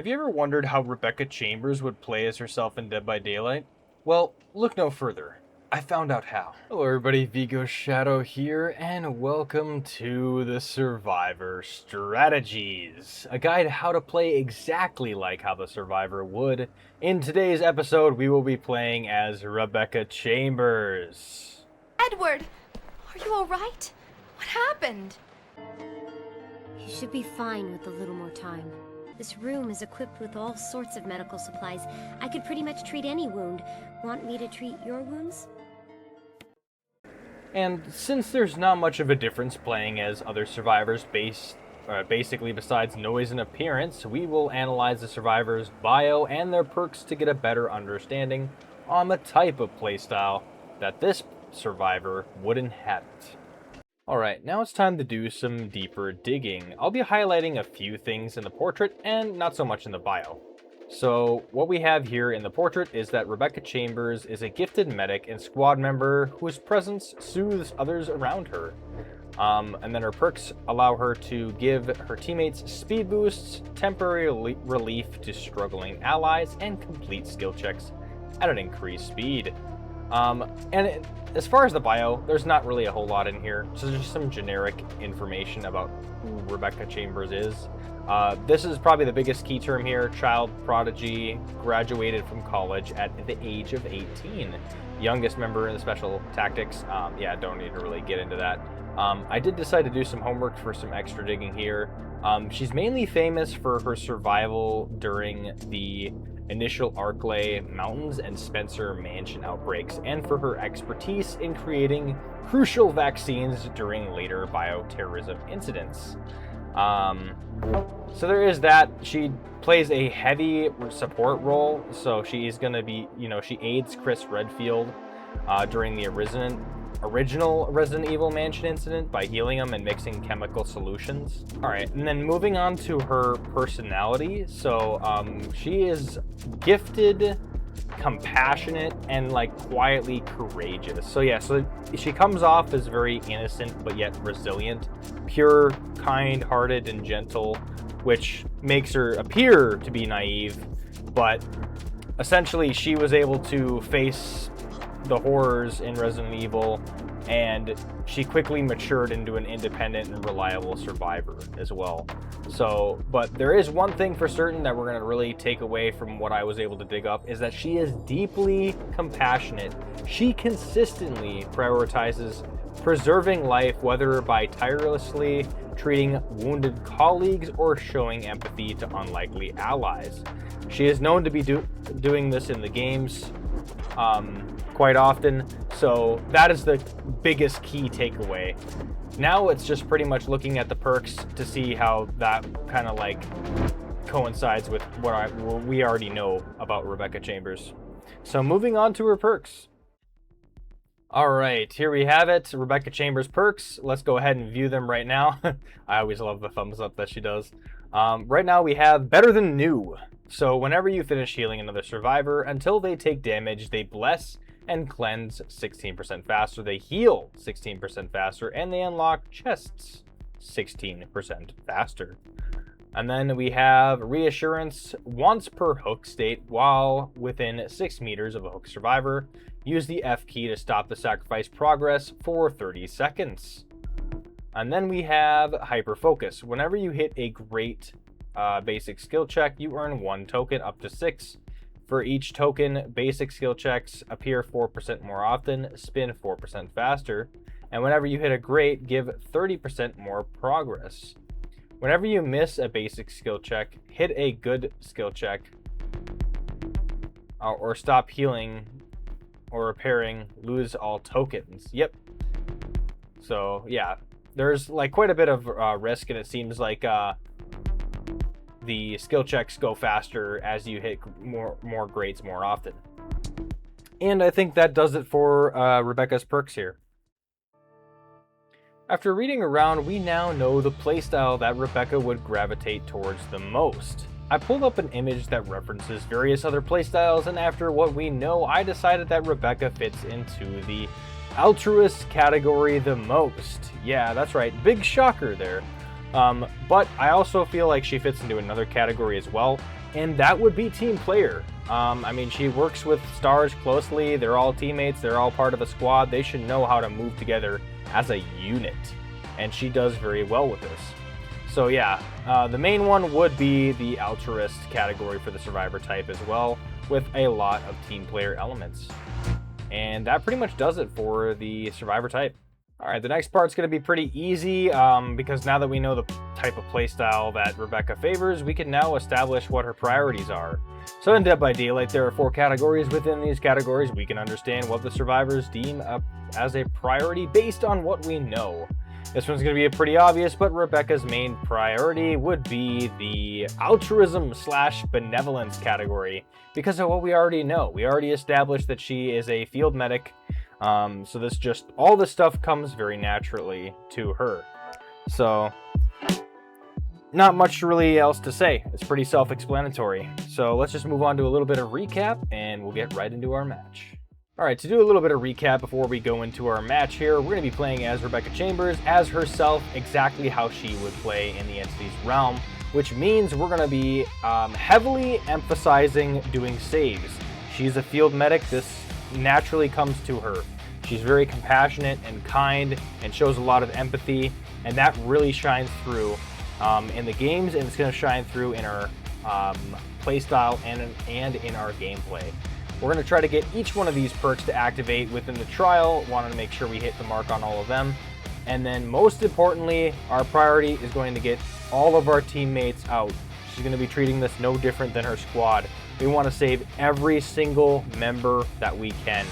Have you ever wondered how Rebecca Chambers would play as herself in Dead by Daylight? Well, look no further. I found out how. Hello everybody, Vigo Shadow here, and welcome to the Survivor Strategies, a guide how to play exactly like how the Survivor would. In today's episode, we will be playing as Rebecca Chambers. Edward, are you alright? What happened? You should be fine with a little more time. This room is equipped with all sorts of medical supplies. I could pretty much treat any wound. Want me to treat your wounds? And since there's not much of a difference playing as other survivors basically besides noise and appearance, we will analyze the survivor's bio and their perks to get a better understanding on the type of playstyle that this survivor would inhabit. Alright, now it's time to do some deeper digging. I'll be highlighting a few things in the portrait and not so much in the bio. So what we have here in the portrait is that Rebecca Chambers is a gifted medic and squad member whose presence soothes others around her. And then her perks allow her to give her teammates speed boosts, temporary relief to struggling allies, and complete skill checks at an increased speed. As far as the bio, there's not really a whole lot in here, so there's just some generic information about who Rebecca Chambers is. This is probably the biggest key term here: child prodigy, graduated from college at the age of 18. Youngest member in the special tactics. Yeah, don't need to really get into that. I did decide to do some homework for some extra digging here. She's mainly famous for her survival during the initial Arklay Mountains and Spencer Mansion outbreaks, and for her expertise in creating crucial vaccines during later bioterrorism incidents. So there is that. She plays a heavy support role, so she is going to be, she aids Chris Redfield during the original Resident Evil Mansion incident by healing him and mixing chemical solutions. Alright, and then moving on to her personality. So she is gifted, compassionate, and quietly courageous. So yeah, so she comes off as very innocent but yet resilient, pure, kind-hearted, and gentle, which makes her appear to be naive, but essentially she was able to face the horrors in Resident Evil, and she quickly matured into an independent and reliable survivor as well. So, but there is one thing for certain that we're going to really take away from what I was able to dig up, is that she is deeply compassionate. She consistently prioritizes preserving life, whether by tirelessly treating wounded colleagues or showing empathy to unlikely allies. She is known to be doing this in the games quite often, so that is the biggest key takeaway. Now it's just pretty much looking at the perks to see how that kind of coincides with what we already know about Rebecca Chambers. So moving on to her perks. Alright, here we have it, Rebecca Chambers perks. Let's go ahead and view them right now. I always love the thumbs up that she does. Right now we have Better Than New. So whenever you finish healing another survivor, until they take damage, they bless and cleanse 16% faster, they heal 16% faster, and they unlock chests 16% faster. And then we have Reassurance once per hook state while within 6 meters of a hook survivor. Use the F key to stop the sacrifice progress for 30 seconds. And then we have Hyper Focus. Whenever you hit a great basic skill check, you earn 1 token up to 6. For each token, basic skill checks appear 4% more often, spin 4% faster, and whenever you hit a great, give 30% more progress. Whenever you miss a basic skill check, hit a good skill check, or stop healing or repairing, lose all tokens. Yep. So yeah, there's quite a bit of risk, and it seems like the skill checks go faster as you hit more grades more often. And I think that does it for Rebecca's perks here. After reading around, we now know the playstyle that Rebecca would gravitate towards the most. I pulled up an image that references various other playstyles, and after what we know, I decided that Rebecca fits into the altruist category the most. Yeah, that's right, big shocker there. But I also feel like she fits into another category as well, and that would be team player. I mean, she works with stars closely. They're all teammates. They're all part of a squad. They should know how to move together as a unit, and she does very well with this. So yeah, the main one would be the altruist category for the survivor type as well, with a lot of team player elements. And that pretty much does it for the survivor type. All right, the next part's going to be pretty easy because now that we know the type of playstyle that Rebecca favors, we can now establish what her priorities are. So in Dead by Daylight, there are 4 categories. Within these categories, we can understand what the survivors deem as a priority based on what we know. This one's going to be pretty obvious, but Rebecca's main priority would be the altruism/benevolence category because of what we already know. We already established that she is a field medic, so all this stuff comes very naturally to her. So not much really else to say. It's pretty self-explanatory. So let's just move on to a little bit of recap and we'll get right into our match. All right, to do a little bit of recap before we go into our match here, we're going to be playing as Rebecca Chambers, as herself, exactly how she would play in the Entity's realm, which means we're going to be heavily emphasizing doing saves. She's a field medic. This naturally comes to her. She's very compassionate and kind and shows a lot of empathy, and that really shines through in the games, and it's going to shine through in our playstyle and in our gameplay. We're going to try to get each one of these perks to activate within the trial. Wanted to make sure we hit the mark on all of them. And then most importantly, our priority is going to get all of our teammates out. She's going to be treating this no different than her squad. We want to save every single member that we can.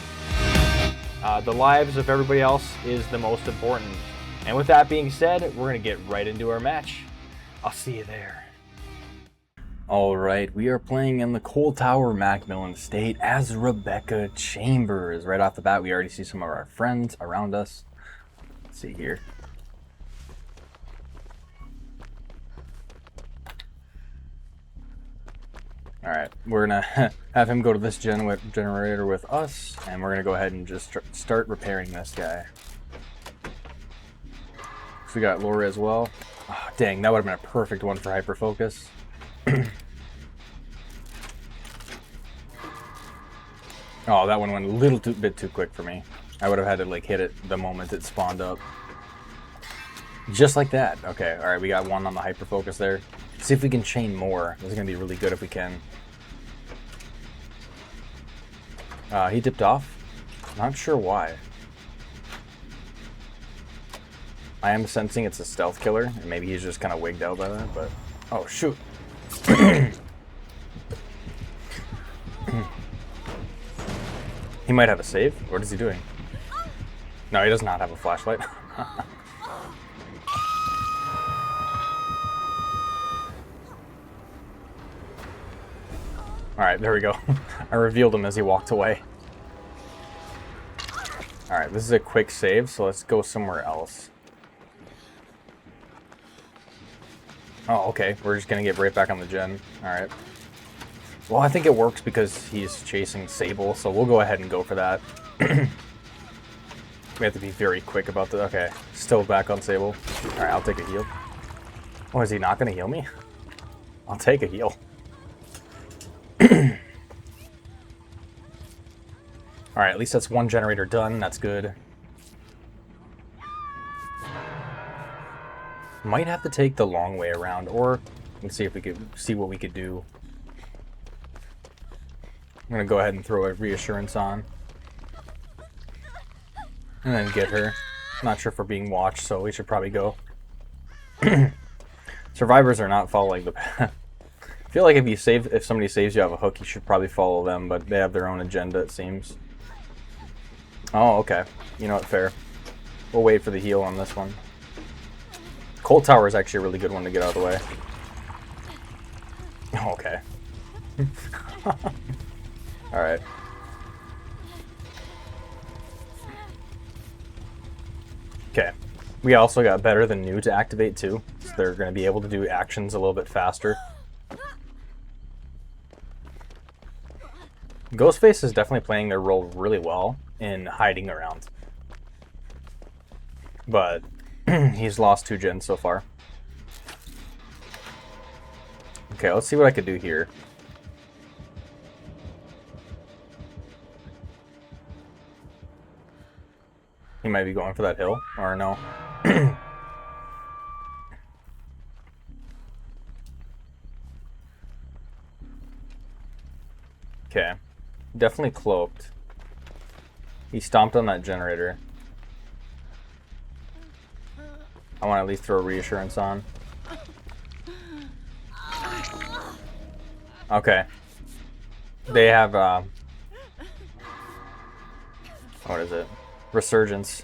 The lives of everybody else is the most important. And with that being said, we're going to get right into our match. I'll see you there. Alright, we are playing in the Cold Tower Macmillan Estate as Rebecca Chambers. Right off the bat, we already see some of our friends around us. Let's see here. Alright, we're gonna have him go to this generator with us, and we're gonna go ahead and just start repairing this guy. So we got Laura as well. Oh, dang, that would have been a perfect one for hyperfocus. Oh, that one went a little bit too quick for me. I would have had to like hit it the moment it spawned up. Just like that. Okay, all right, we got one on the hyperfocus there. See if we can chain more. This is gonna be really good if we can. He dipped off. Not sure why. I am sensing it's a stealth killer, and maybe he's just kind of wigged out by that, but... Oh, shoot. He might have a save. What is he doing? No, he does not have a flashlight. Alright, there we go. I revealed him as he walked away. Alright, this is a quick save, so let's go somewhere else. Oh, okay. We're just gonna get right back on the gen. Alright. Well, I think it works because he's chasing Sable, so we'll go ahead and go for that. We have to be very quick about the... Okay, still back on Sable. Alright, I'll take a heal. Oh, is he not gonna heal me? I'll take a heal. Alright, at least that's one generator done. That's good. Might have to take the long way around, or let's see if we could see what we could do. I'm gonna go ahead and throw a reassurance on. And then get her. Not sure if we're being watched, so we should probably go. Survivors are not following the path. I feel like if somebody saves you have a hook, you should probably follow them, but they have their own agenda, it seems. Oh, okay. You know what, fair. We'll wait for the heal on this one. Cold Tower is actually a really good one to get out of the way. Oh, okay. Alright. Okay. We also got better than new to activate too, so they're going to be able to do actions a little bit faster. Ghostface is definitely playing their role really well in hiding around. But he's lost 2 gens so far. Okay, let's see what I could do here. might be going for that hill, or no. Okay. Definitely cloaked. He stomped on that generator. I want to at least throw reassurance on. Okay. They have, what is it? Resurgence.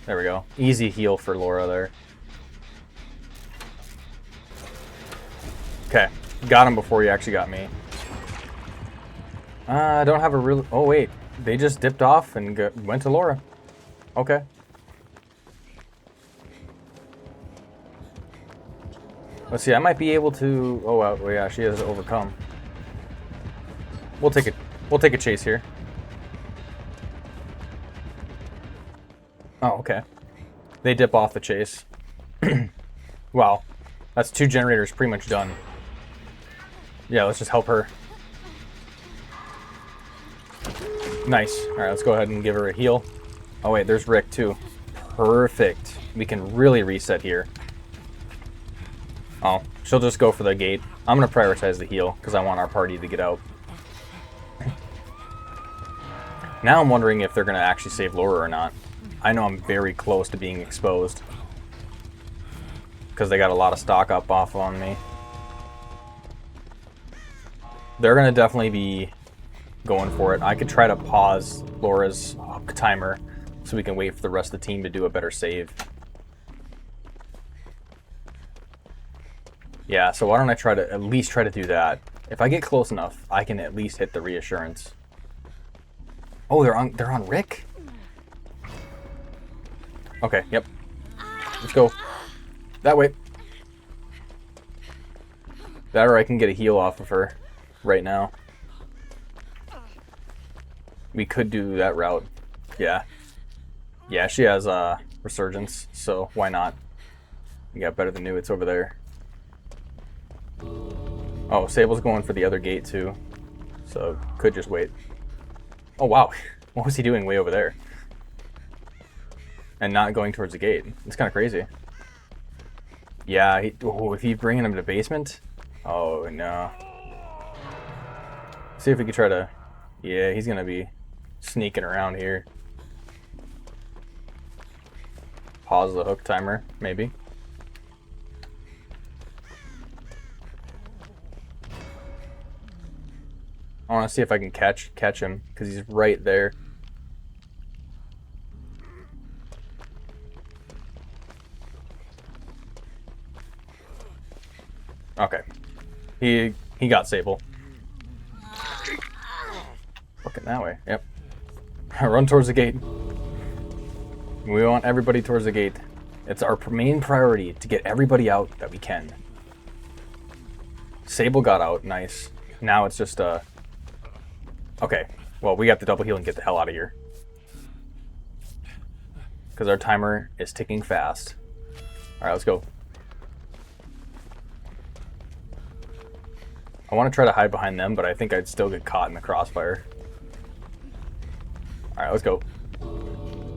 There we go. Easy heal for Laura there. Okay. Got him before he actually got me. I don't have a real... Oh, wait. They just dipped off and went to Laura. Okay. Let's see. I might be able to... Oh, well, yeah. She has overcome. We'll take it. We'll take a chase here. Oh, okay. They dip off the chase. Wow. That's 2 generators pretty much done. Yeah, let's just help her. Nice. Alright, let's go ahead and give her a heal. Oh wait, there's Rick too. Perfect. We can really reset here. Oh, she'll just go for the gate. I'm going to prioritize the heal because I want our party to get out. Now I'm wondering if they're going to actually save Laura or not. I know I'm very close to being exposed. Because they got a lot of stock up off on me. They're going to definitely be going for it. I could try to pause Laura's hook timer so we can wait for the rest of the team to do a better save. Yeah, so why don't I try to at least try to do that. If I get close enough, I can at least hit the reassurance. Oh, they're on Rick? Okay, yep. Let's go. That way. That or I can get a heal off of her right now. We could do that route. Yeah. Yeah, she has resurgence, so why not? We got better than new. It's over there. Oh, Sable's going for the other gate too. So could just wait. Oh wow. What was he doing way over there? And not going towards the gate. It's kind of crazy. Yeah, if he's bringing him to the basement? Oh no. See if we could try to... Yeah, he's going to be sneaking around here. Pause the hook timer, maybe. I want to see if I can catch him, because he's right there. Okay. He got Sable. Looking that way. Yep. Run towards the gate. We want everybody towards the gate. It's our main priority to get everybody out that we can. Sable got out. Nice. Now it's just okay. Well, we have to double heal and get the hell out of here. Because our timer is ticking fast. Alright, let's go. I want to try to hide behind them, but I think I'd still get caught in the crossfire. Alright, let's go.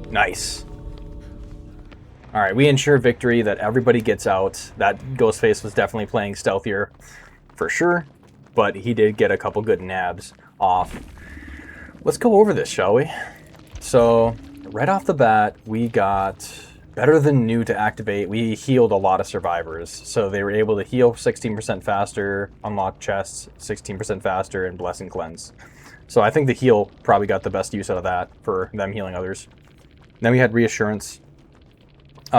Nice. Alright, we ensure victory, that everybody gets out. That Ghostface was definitely playing stealthier, for sure. But he did get a couple good nabs off. Let's go over this, shall we? So, right off the bat, we got better than new to activate. We healed a lot of survivors. So they were able to heal 16% faster, unlock chests 16% faster, and bless and cleanse. So I think the heal probably got the best use out of that for them healing others. Then we had reassurance.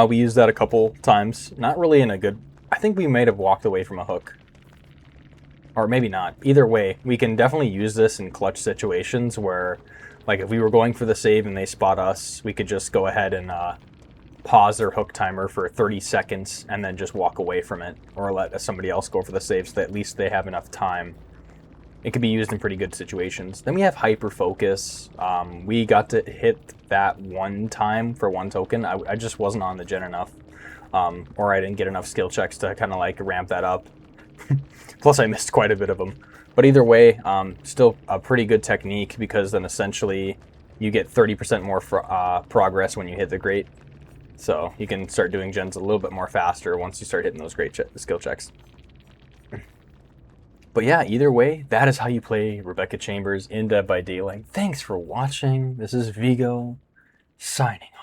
We used that a couple times. Not really in a good... I think we might have walked away from a hook. Or maybe not. Either way, we can definitely use this in clutch situations where, like, if we were going for the save and they spot us, we could just go ahead and pause their hook timer for 30 seconds and then just walk away from it, or let somebody else go for the save so that at least they have enough time. It can be used in pretty good situations. Then we have hyper focus. We got to hit that one time for one token. I just wasn't on the gen enough, or I didn't get enough skill checks to kind of like ramp that up. Plus I missed quite a bit of them. But either way, still a pretty good technique, because then essentially you get 30% more progress when you hit the great. So you can start doing gens a little bit more faster once you start hitting those great skill checks. But yeah, either way, that is how you play Rebecca Chambers in Dead by Daylight. Thanks for watching. This is Vigo, signing off.